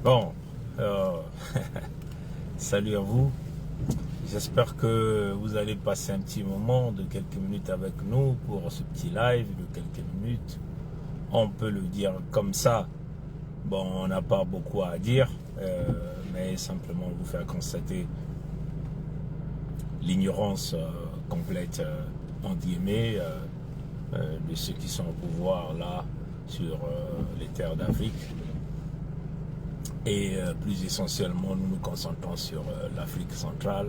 Bon, euh, salut à vous. J'espère que vous allez passer un petit moment de quelques minutes avec nous pour ce petit live de quelques minutes. On peut le dire comme ça. Bon, on n'a pas beaucoup à dire, mais simplement vous faire constater l'ignorance complète, entre guillemets, de ceux qui sont au pouvoir là sur les terres d'Afrique. Et plus essentiellement, nous nous concentrons sur l'Afrique centrale.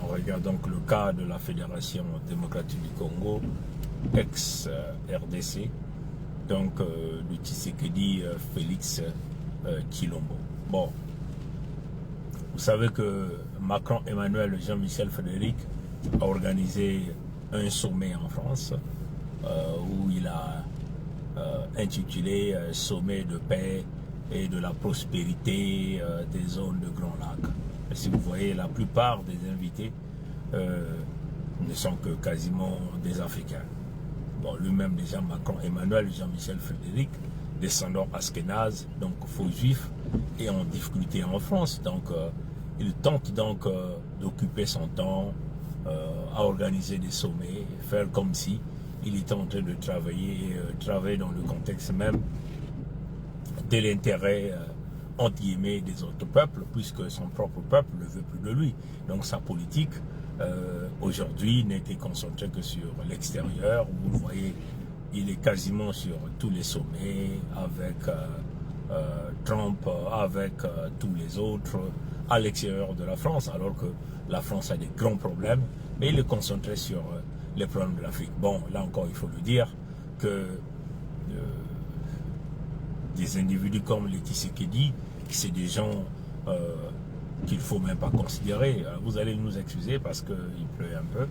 On regarde donc le cas de la Fédération démocratique du Congo, ex-RDC, donc du Tshisekedi Félix Tshilombo. Bon, vous savez que Macron Emmanuel Jean-Michel Frédéric a organisé un sommet en France où il a intitulé Sommet de paix et de la prospérité des zones de Grand Lac. Et si vous voyez, la plupart des invités ne sont que quasiment des Africains. Bon, lui-même déjà, Macron Emmanuel Jean-Michel Frédéric, descendant askénaze, donc faux juif, et en difficulté en France. Donc, il tente donc d'occuper son temps à organiser des sommets, faire comme si il était en train de travailler dans le contexte même de l'intérêt entre guillemets des autres peuples, puisque son propre peuple ne veut plus de lui. Donc sa politique aujourd'hui n'était concentrée que sur l'extérieur. Vous voyez, il est quasiment sur tous les sommets avec Trump, avec tous les autres à l'extérieur de la France, alors que la France a des grands problèmes, mais il est concentré sur les problèmes de l'Afrique. Bon, là encore, il faut le dire que des individus comme les Tshisekedi, c'est des gens qu'il ne faut même pas considérer. Vous allez nous excuser parce qu'il pleut un peu.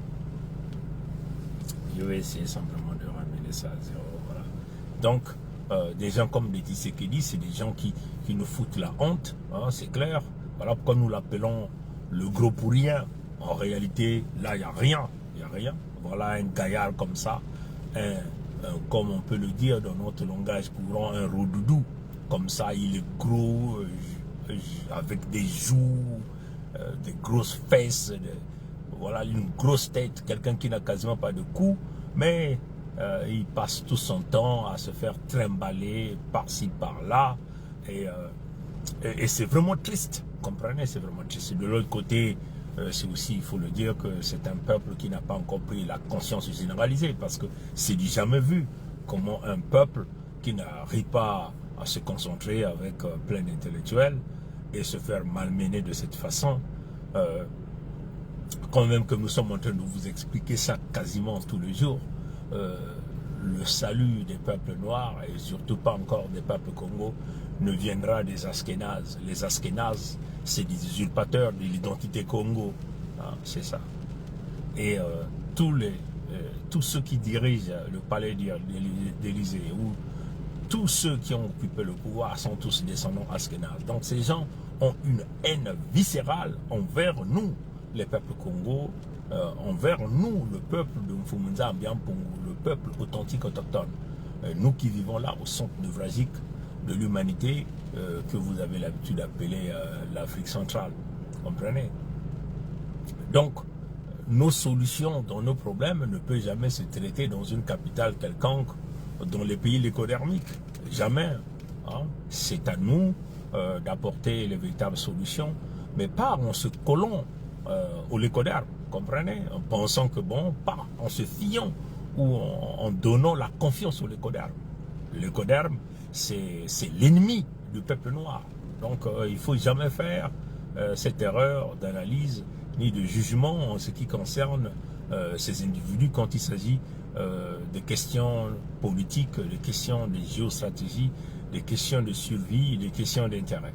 Je vais essayer simplement de ramener ça à zéro. Voilà. Donc, des gens comme les Tshisekedi, c'est des gens qui nous foutent la honte, hein, c'est clair. Voilà pourquoi nous l'appelons le gros pour rien. En réalité, là, il n'y a rien. Il n'y a rien. Voilà un gaillard comme ça, comme on peut le dire dans notre langage courant, un rodoudou. Comme ça, il est gros, avec des joues, des grosses fesses, voilà, une grosse tête, quelqu'un qui n'a quasiment pas de cou, mais il passe tout son temps à se faire trimballer par-ci, par-là, et c'est vraiment triste, comprenez, c'est vraiment triste. De l'autre côté, c'est aussi, il faut le dire, que c'est un peuple qui n'a pas encore pris la conscience généralisée, parce que c'est du jamais vu comment un peuple qui n'arrive pas à se concentrer avec plein d'intellectuels et se faire malmener de cette façon, quand même que nous sommes en train de vous expliquer ça quasiment tous les jours, le salut des peuples noirs et surtout pas encore des peuples Congo ne viendra des Askénazes. Les Askénazes, c'est des usurpateurs de l'identité Congo, hein, c'est ça. Et tous ceux qui dirigent le palais d'Élysée ou tous ceux qui ont occupé le pouvoir sont tous descendants askénazes. Donc ces gens ont une haine viscérale envers nous, les peuples Congo, envers nous, le peuple de Mfumunza Ambiampongo, le peuple authentique autochtone. Nous qui vivons là au centre névralgique de l'humanité, que vous avez l'habitude d'appeler l'Afrique centrale. Comprenez? Donc, nos solutions dans nos problèmes ne peuvent jamais se traiter dans une capitale quelconque, dans les pays lécodermiques. Jamais. Hein. C'est à nous d'apporter les véritables solutions, mais pas en se collant au lécoderme, comprenez? En pensant que bon, pas en se fiant ou en donnant la confiance au lécoderme. Le lécoderme, c'est l'ennemi du peuple noir. Donc il ne faut jamais faire cette erreur d'analyse ni de jugement en ce qui concerne ces individus quand il s'agit des questions politiques, des questions de géostratégie, des questions de survie, des questions d'intérêt.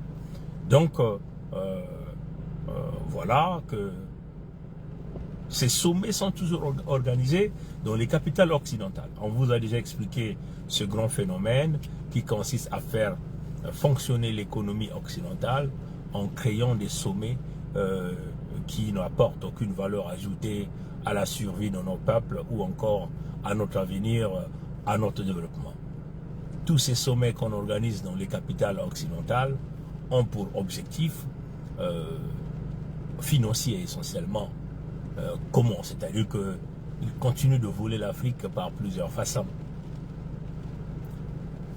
Donc, voilà que ces sommets sont toujours organisés dans les capitales occidentales. On vous a déjà expliqué ce grand phénomène qui consiste à faire fonctionner l'économie occidentale en créant des sommets qui n'apportent aucune valeur ajoutée à la survie de nos peuples ou encore à notre avenir, à notre développement. tous ces sommets qu'on organise dans les capitales occidentales ont pour objectif financier essentiellement. Comment? C'est-à-dire qu'ils continuent de voler l'Afrique par plusieurs façons.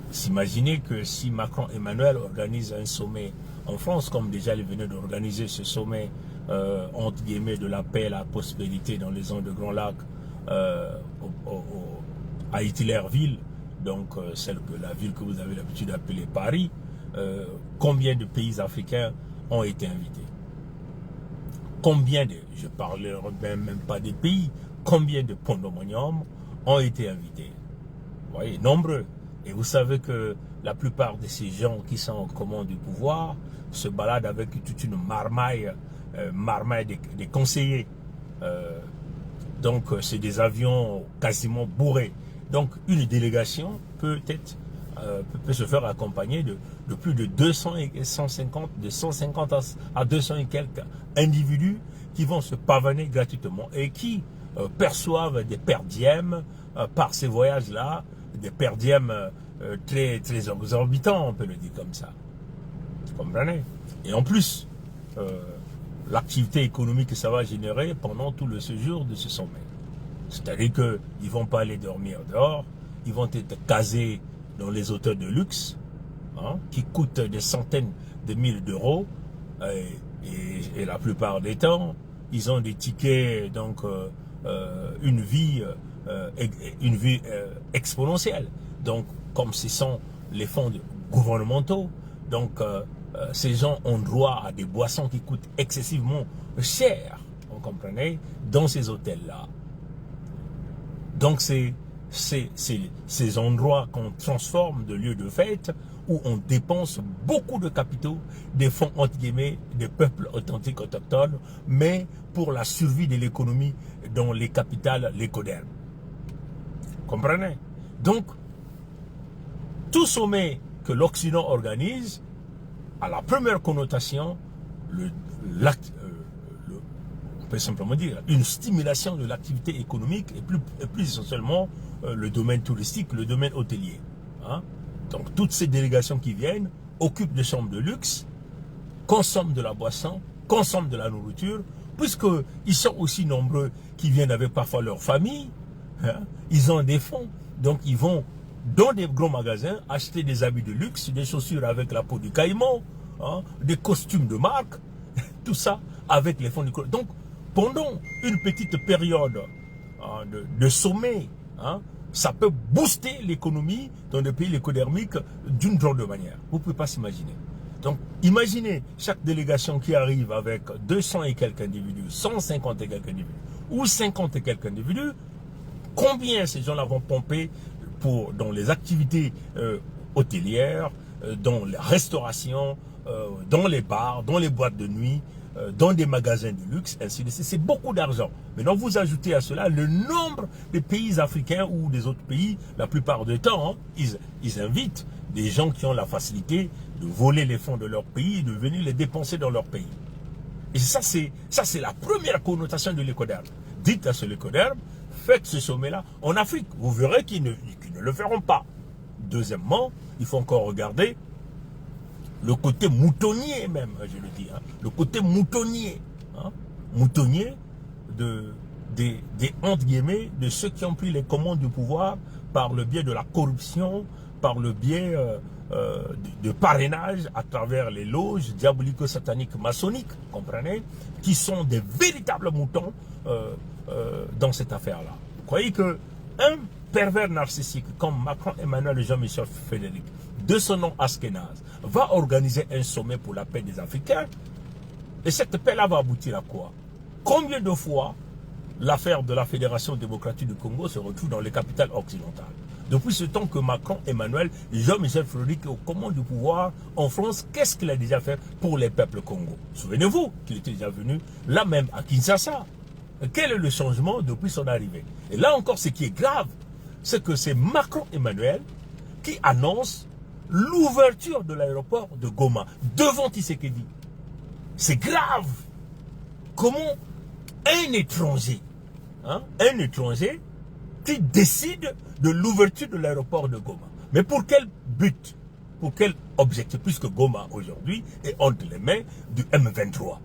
S'imaginer que si Macron Emmanuel organise un sommet en France, comme déjà il venait d'organiser ce sommet entre guillemets de la paix et la prospérité dans les zones de Grand Lac à Hittlerville, donc la ville que vous avez l'habitude d'appeler Paris, combien de pays africains ont été invités? Combien de, je ne parlerai même pas des pays, combien de condominiums ont été invités? Vous voyez, nombreux. Et vous savez que la plupart de ces gens qui sont en commande du pouvoir se baladent avec toute une marmaille des conseillers. Donc c'est des avions quasiment bourrés. Donc une délégation peut se faire accompagner de plus de 200 et 150, de 150 à 200 et quelques individus qui vont se pavaner gratuitement et qui perçoivent des perdièmes par ces voyages-là, des perdièmes très exorbitants, on peut le dire comme ça. Vous comprenez? Et en plus, l'activité économique que ça va générer pendant tout le séjour de ce sommet. C'est-à-dire qu'ils ne vont pas aller dormir dehors, ils vont être casés dans les hôtels de luxe, hein, qui coûtent des centaines de milliers d'euros, et la plupart des temps, ils ont des tickets, donc une vie exponentielle. Donc, comme ce sont les fonds gouvernementaux, donc ces gens ont droit à des boissons qui coûtent excessivement cher, vous comprenez, dans ces hôtels-là. Donc, c'est ces endroits qu'on transforme de lieux de fête où on dépense beaucoup de capitaux, des fonds entre guillemets, des peuples authentiques autochtones, mais pour la survie de l'économie dans les capitales lécodermes. Comprenez? Donc, tout sommet que l'Occident organise a la première connotation, on peut simplement dire, une stimulation de l'activité économique et plus essentiellement le domaine touristique, le domaine hôtelier. Hein? Donc toutes ces délégations qui viennent occupent des chambres de luxe, consomment de la boisson, consomment de la nourriture, puisqu'ils sont aussi nombreux qui viennent avec parfois leur famille, hein? Ils ont des fonds, donc ils vont dans des gros magasins acheter des habits de luxe, des chaussures avec la peau du caïman, hein? Des costumes de marque, tout ça avec les fonds du... Donc pendant une petite période de sommet, hein, ça peut booster l'économie dans des pays lécodermiques d'une drôle de manière. Vous ne pouvez pas s'imaginer. Donc, imaginez chaque délégation qui arrive avec 200 et quelques individus, 150 et quelques individus, ou 50 et quelques individus, combien ces gens-là vont pomper dans les activités hôtelières, dans les restaurations, dans les bars, dans les boîtes de nuit, dans des magasins de luxe, ainsi de suite. C'est beaucoup d'argent. Maintenant, vous ajoutez à cela le nombre de pays africains ou des autres pays, la plupart du temps, hein, ils invitent des gens qui ont la facilité de voler les fonds de leur pays et de venir les dépenser dans leur pays. Et ça, c'est la première connotation de l'écoderme. Dites à ce l'écoderme, faites ce sommet-là en Afrique. Vous verrez qu'ils ne le feront pas. Deuxièmement, il faut encore regarder le côté moutonnier même, je le dis, hein, le côté moutonnier, hein, moutonnier des entre guillemets, de ceux qui ont pris les commandes du pouvoir par le biais de la corruption, par le biais de parrainage à travers les loges diabolico-sataniques maçonniques, comprenez, qui sont des véritables moutons dans cette affaire-là. Vous croyez que un pervers narcissique comme Macron Emmanuel et Jean-Michel Frédéric, de son nom Askenaz, va organiser un sommet pour la paix des Africains, et cette paix-là va aboutir à quoi? Combien de fois l'affaire de la Fédération démocratique du Congo se retrouve dans les capitales occidentales? Depuis ce temps que Macron Emmanuel et Jean-Michel Frédéric est aux commandes du pouvoir en France, qu'est-ce qu'il a déjà fait pour les peuples congolais? Souvenez-vous qu'il était déjà venu là même à Kinshasa. Quel est le changement depuis son arrivée? Et là encore, ce qui est grave, c'est que c'est Macron Emmanuel qui annonce l'ouverture de l'aéroport de Goma devant Tshisekedi. C'est grave. Comment un étranger qui décide de l'ouverture de l'aéroport de Goma, Mais pour quel but? Pour quel objectif? Puisque Goma, aujourd'hui, est entre les mains du M23.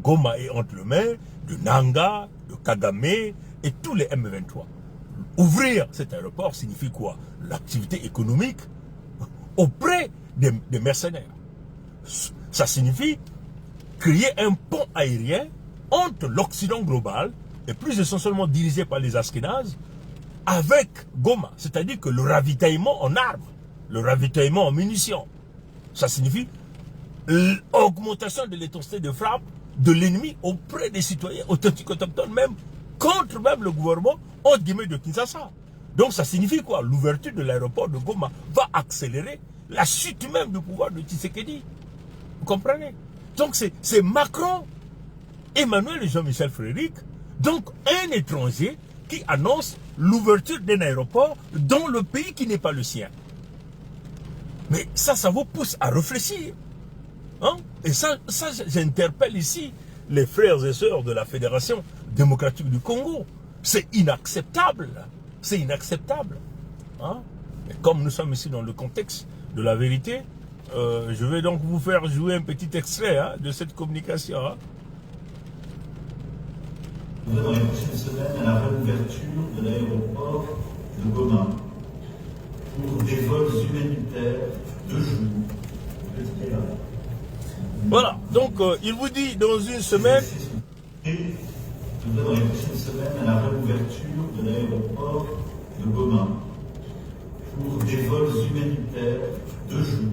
Goma est entre les mains de Nanga, de Kagame et tous les M23. Ouvrir cet aéroport signifie quoi? L'activité économique auprès des mercenaires. Ça signifie créer un pont aérien entre l'Occident global, et plus essentiellement dirigé par les Askénazes, avec Goma. C'est-à-dire que le ravitaillement en armes, le ravitaillement en munitions, ça signifie l'augmentation de l'intensité de frappe de l'ennemi auprès des citoyens authentiques autochtones, même contre même le gouvernement entre guillemets de Kinshasa. Donc ça signifie quoi? L'ouverture de l'aéroport de Goma va accélérer la chute même du pouvoir de Tshisekedi. Vous comprenez? Donc c'est Macron, Emmanuel et Jean-Michel Frédéric, donc un étranger qui annonce l'ouverture d'un aéroport dans le pays qui n'est pas le sien. Mais ça vous pousse à réfléchir. Hein? Et ça j'interpelle ici les frères et sœurs de la Fédération démocratique du Congo. C'est inacceptable. C'est inacceptable. Hein? Et comme nous sommes ici dans le contexte de la vérité, je vais donc vous faire jouer un petit extrait de cette communication. Hein? Dans les prochaines semaines, à la réouverture de l'aéroport de Goma pour des vols humanitaires de jour. Voilà, donc il vous dit dans une semaine. Et dans les prochaines semaines, à la réouverture de l'aéroport de Goma pour des vols humanitaires de jour.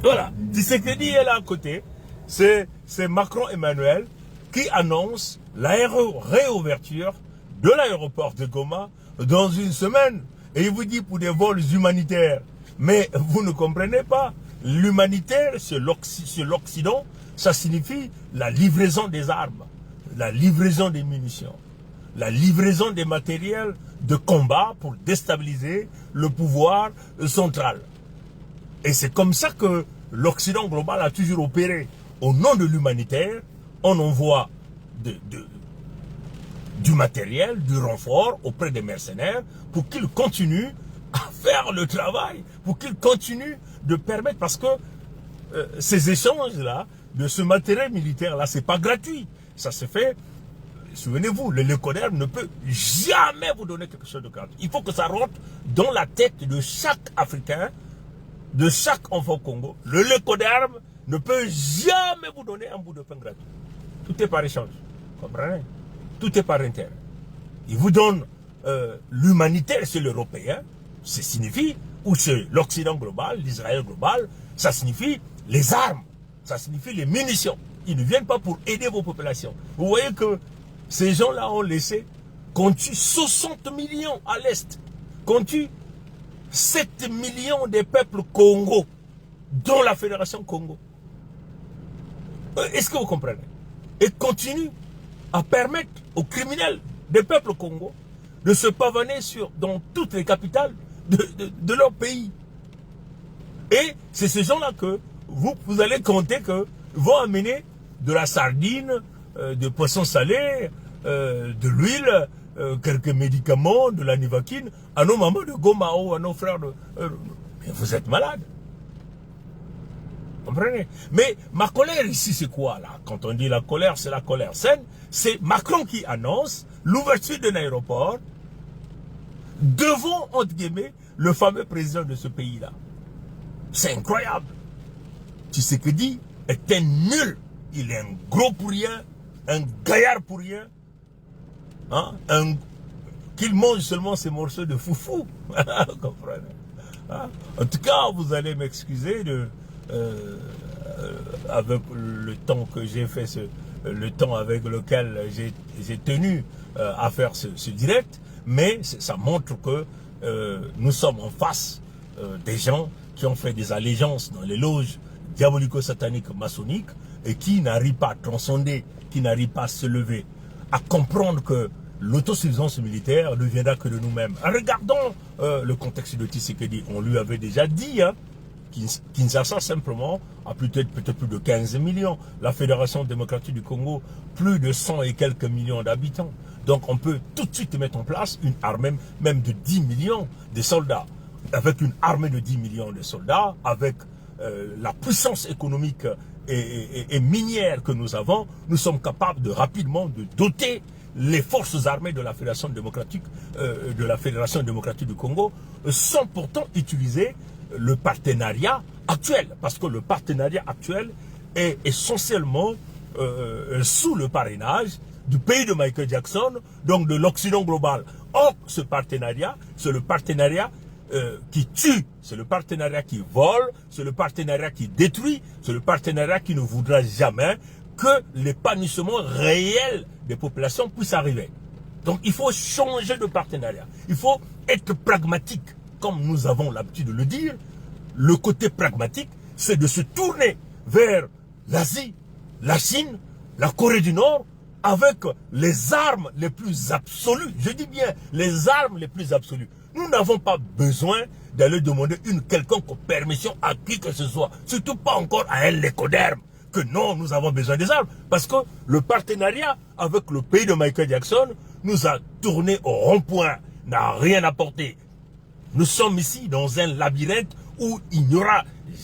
Voilà, Tshisekedi est là à côté, c'est Macron Emmanuel qui annonce la réouverture de l'aéroport de Goma dans une semaine. Et il vous dit pour des vols humanitaires. Mais vous ne comprenez pas. L'humanitaire, sur l'Occident, ça signifie la livraison des armes, la livraison des munitions, la livraison des matériels de combat pour déstabiliser le pouvoir central. Et c'est comme ça que l'Occident global a toujours opéré. Au nom de l'humanitaire, on envoie du matériel, du renfort auprès des mercenaires pour qu'ils continuent à faire le travail, pour qu'ils continuent de permettre, parce que ces échanges-là, de ce matériel militaire-là, c'est pas gratuit. Ça se fait, souvenez-vous, le Lecoderm ne peut jamais vous donner quelque chose de gratuit. Il faut que ça rentre dans la tête de chaque Africain, de chaque enfant Congo. Le Lecoderm ne peut jamais vous donner un bout de pain gratuit. Tout est par échange. Comprenez? Tout est par intérêt. Il vous donne l'humanitaire, c'est l'européen. Ça signifie, ou c'est l'Occident global, l'Israël global, ça signifie les armes, ça signifie les munitions. Ils ne viennent pas pour aider vos populations. Vous voyez que ces gens-là ont laissé, qu'on tue 60 millions à l'Est, qu'on tue 7 millions des peuples Congo, dont la Fédération Congo. Est-ce que vous comprenez? Et continue à permettre aux criminels des peuples Congo de se pavaner dans toutes les capitales de leur pays. Et c'est ces gens-là que vous allez compter que vont amener de la sardine, de poissons salés, de l'huile, quelques médicaments, de la nivaquine, à nos mamans de Goma ou à nos frères de... mais vous êtes malades. Comprenez? Mais ma colère ici, c'est quoi là? Quand on dit la colère, c'est la colère saine. C'est Macron qui annonce l'ouverture d'un aéroport devant, entre guillemets, le fameux président de ce pays-là. C'est incroyable. Tshisekedi est un nul. Il est un gros pour rien, un gaillard pour rien. Hein? Qu'il mange seulement ses morceaux de foufou. Vous comprenez? Hein? En tout cas, vous allez m'excuser avec le temps que j'ai fait, le temps avec lequel j'ai tenu à faire ce direct, mais ça montre que nous sommes en face des gens qui ont fait des allégeances dans les loges diabolico-sataniques maçonniques et qui n'arrivent pas à transcender, qui n'arrivent pas à se lever, à comprendre que l'autosuffisance militaire ne viendra que de nous-mêmes. Regardons le contexte de Tshisekedi. On lui avait déjà dit, hein, Kinshasa simplement a peut-être plus de 15 millions. La Fédération démocratique du Congo, plus de 100 et quelques millions d'habitants. Donc on peut tout de suite mettre en place une armée même de 10 millions de soldats. Avec une armée de 10 millions de soldats, avec la puissance économique et minière que nous avons, nous sommes capables de rapidement de doter les forces armées de la Fédération démocratique du Congo, sans pourtant utiliser le partenariat actuel. Parce que le partenariat actuel est essentiellement sous le parrainage du pays de Michael Jackson, donc de l'Occident global. Or, ce partenariat, c'est le partenariat qui tue, c'est le partenariat qui vole, c'est le partenariat qui détruit, c'est le partenariat qui ne voudra jamais que l'épanouissement réel des populations puisse arriver. Donc il faut changer de partenariat. Il faut être pragmatique, comme nous avons l'habitude de le dire. Le côté pragmatique, c'est de se tourner vers l'Asie, la Chine, la Corée du Nord, avec les armes les plus absolues. Je dis bien les armes les plus absolues. Nous n'avons pas besoin d'aller demander une quelconque permission à qui que ce soit. Surtout pas encore à un lécoderme. Que non, nous avons besoin des armes. Parce que le partenariat avec le pays de Michael Jackson nous a tourné au rond-point, n'a rien apporté. Nous sommes ici dans un labyrinthe où il n'y aura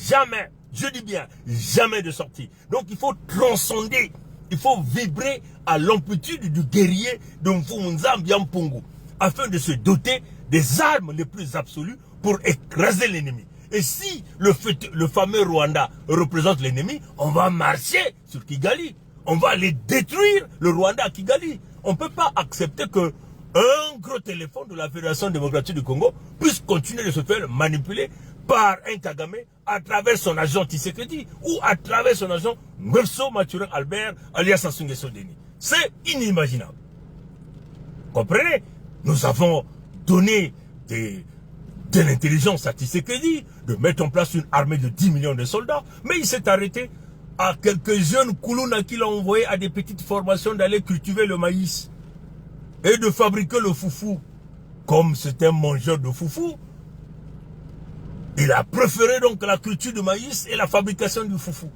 jamais, je dis bien, jamais de sortie. Donc il faut transcender, il faut vibrer à l'amplitude du guerrier de Mfumunza Mbiampungu, afin de se doter des armes les plus absolues pour écraser l'ennemi. Et si le fameux Rwanda représente l'ennemi, on va marcher sur Kigali. On va aller détruire le Rwanda à Kigali. On ne peut pas accepter que un gros téléphone de la Fédération démocratique du Congo puisse continuer de se faire manipuler par un Kagame à travers son agent Tshisekedi ou à travers son agent Ngweso Mathurin Albert alias Sassou Nguesso Deni. C'est inimaginable. Comprenez? Nous avons donné de l'intelligence à Tshisekedi de mettre en place une armée de 10 millions de soldats, mais il s'est arrêté à quelques jeunes Koulouna qu'il a envoyé à des petites formations d'aller cultiver le maïs et de fabriquer le foufou. Comme c'est un mangeur de foufou, il a préféré donc la culture du maïs et la fabrication du foufou,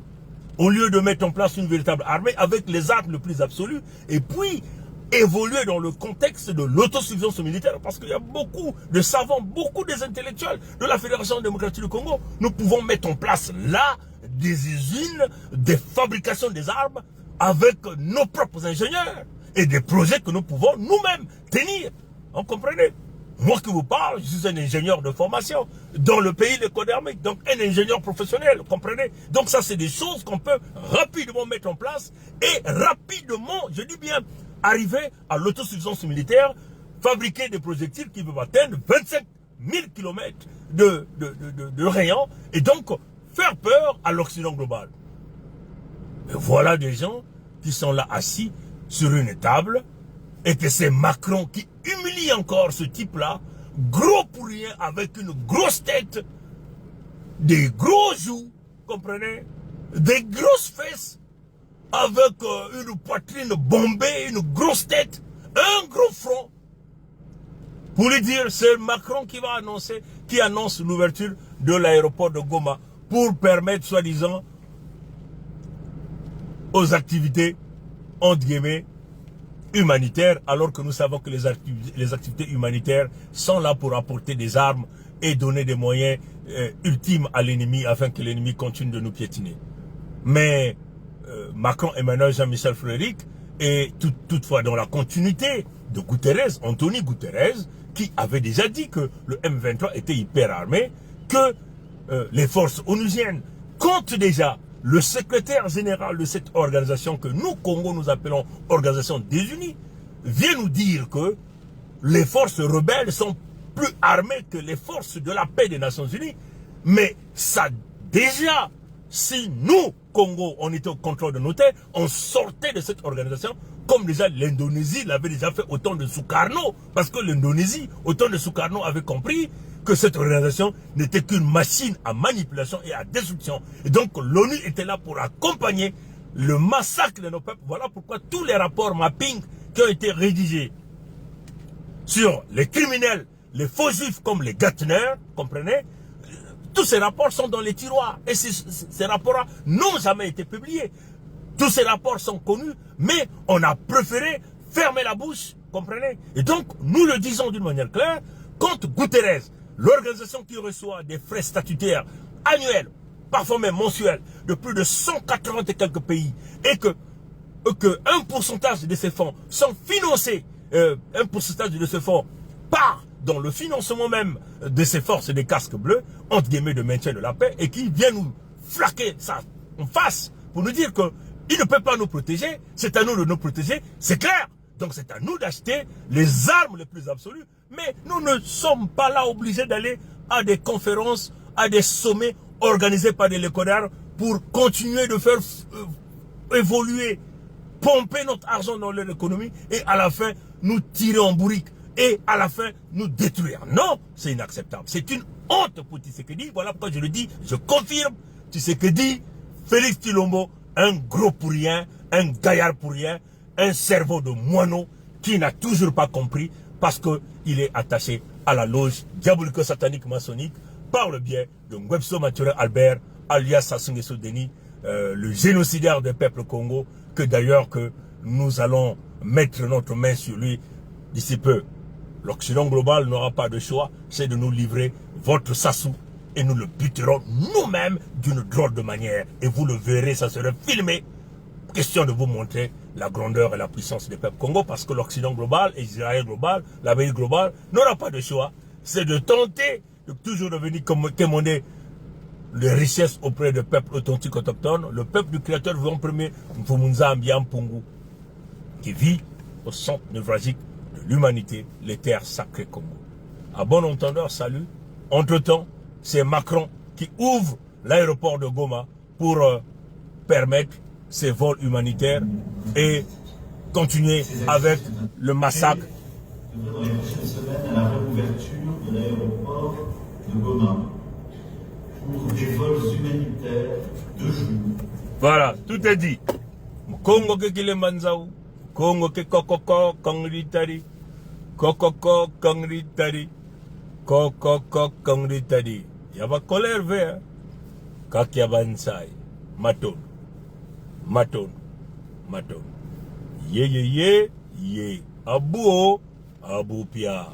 au lieu de mettre en place une véritable armée avec les armes les plus absolues, et puis évoluer dans le contexte de l'autosuffisance militaire, parce qu'il y a beaucoup de savants, beaucoup des intellectuels de la Fédération démocratique du Congo. Nous pouvons mettre en place là des usines, des fabrications des armes avec nos propres ingénieurs et des projets que nous pouvons nous-mêmes tenir. Vous comprenez? Moi qui vous parle, je suis un ingénieur de formation dans le pays de Codermic, donc un ingénieur professionnel, vous comprenez? Donc ça, c'est des choses qu'on peut rapidement mettre en place et rapidement, je dis bien, arriver à l'autosuffisance militaire, fabriquer des projectiles qui peuvent atteindre 25 000 km de rayon et donc faire peur à l'Occident global. Et voilà des gens qui sont là assis sur une table et que c'est Macron qui humilie encore ce type-là, gros pour rien, avec une grosse tête, des gros joues, comprenez, des grosses fesses, avec une poitrine bombée, une grosse tête, un gros front. Pour lui dire, c'est Macron qui va annoncer, qui annonce l'ouverture de l'aéroport de Goma pour permettre, soi-disant, aux activités, entre guillemets, humanitaires, alors que nous savons que les activités humanitaires sont là pour apporter des armes et donner des moyens ultimes à l'ennemi afin que l'ennemi continue de nous piétiner. Mais Macron, Emmanuel, Jean-Michel Frédéric, et toutefois dans la continuité de Guterres, Anthony Guterres, qui avait déjà dit que le M23 était hyper armé, que les forces onusiennes comptent déjà. Le secrétaire général de cette organisation que nous, Congo, nous appelons Organisation des Unis, vient nous dire que les forces rebelles sont plus armées que les forces de la paix des Nations Unies. Mais ça, déjà, si nous, Congo, on était au contrôle de nos terres, on sortait de cette organisation, comme déjà l'Indonésie l'avait déjà fait au temps de Sukarno. Parce que l'Indonésie, au temps de Sukarno, avait compris que cette organisation n'était qu'une machine à manipulation et à destruction. Et donc l'ONU était là pour accompagner le massacre de nos peuples. Voilà pourquoi tous les rapports mapping qui ont été rédigés sur les criminels, les faux juifs comme les Gatner, comprenez, tous ces rapports sont dans les tiroirs. Et ces rapports n'ont jamais été publiés. Tous ces rapports sont connus, mais on a préféré fermer la bouche comprenez? Et donc, nous le disons d'une manière claire, quand Guterres, l'organisation qui reçoit des frais statutaires annuels, parfois même mensuels, de plus de 180 et quelques pays, et que un pourcentage de ces fonds sont financés, un pourcentage de ces fonds part dans le financement même de ces forces des casques bleus, entre guillemets de maintien de la paix, et qui vient nous flaquer ça en face pour nous dire qu'il ne peut pas nous protéger, c'est à nous de nous protéger, c'est clair. Donc c'est à nous d'acheter les armes les plus absolues, mais nous ne sommes pas là obligés d'aller à des conférences, à des sommets organisés par des léconards pour continuer de faire évoluer, pomper notre argent dans leur économie et à la fin nous tirer en bourrique et à la fin nous détruire. Non, c'est inacceptable. C'est une honte pour Tshisekedi. Voilà pourquoi je le dis, je confirme, Tshisekedi, Félix Tshilombo, un gros pour rien, un gaillard pour rien, un cerveau de moineau qui n'a toujours pas compris parce qu'il est attaché à la loge diabolico-satanique maçonnique par le biais de Ngwebso Mathurin Albert, alias Sassou Nguesso Deni, le génocidaire des peuples Congo, que d'ailleurs que nous allons mettre notre main sur lui d'ici peu. L'Occident global n'aura pas de choix, c'est de nous livrer votre Sassou et nous le buterons nous-mêmes d'une drôle de manière. Et vous le verrez, ça sera filmé. Question de vous montrer la grandeur et la puissance des peuples Congo, parce que l'Occident global, Israël global, l'Amérique globale n'aura pas de choix. C'est de tenter de toujours devenir quémander les richesses auprès des peuples authentiques autochtones. Le peuple du Créateur veut en premier Mfumunza Mbiam Pungu, qui vit au centre névralgique de l'humanité, les terres sacrées Congo. À bon entendeur, salut. Entre-temps, c'est Macron qui ouvre l'aéroport de Goma pour permettre ces vols humanitaires et continuer avec le massacre. Dans les prochaines semaines, à la réouverture de l'aéroport de Goma pour des vols humanitaires de jour. Voilà, tout est dit. Congo ke kile manzao, Congo ke kokoko kongritari, kokoko kongritari, kokoko kongritari. Yaba colère vert, kakiabansai, maton. Maton, maton. Ye, abu pia.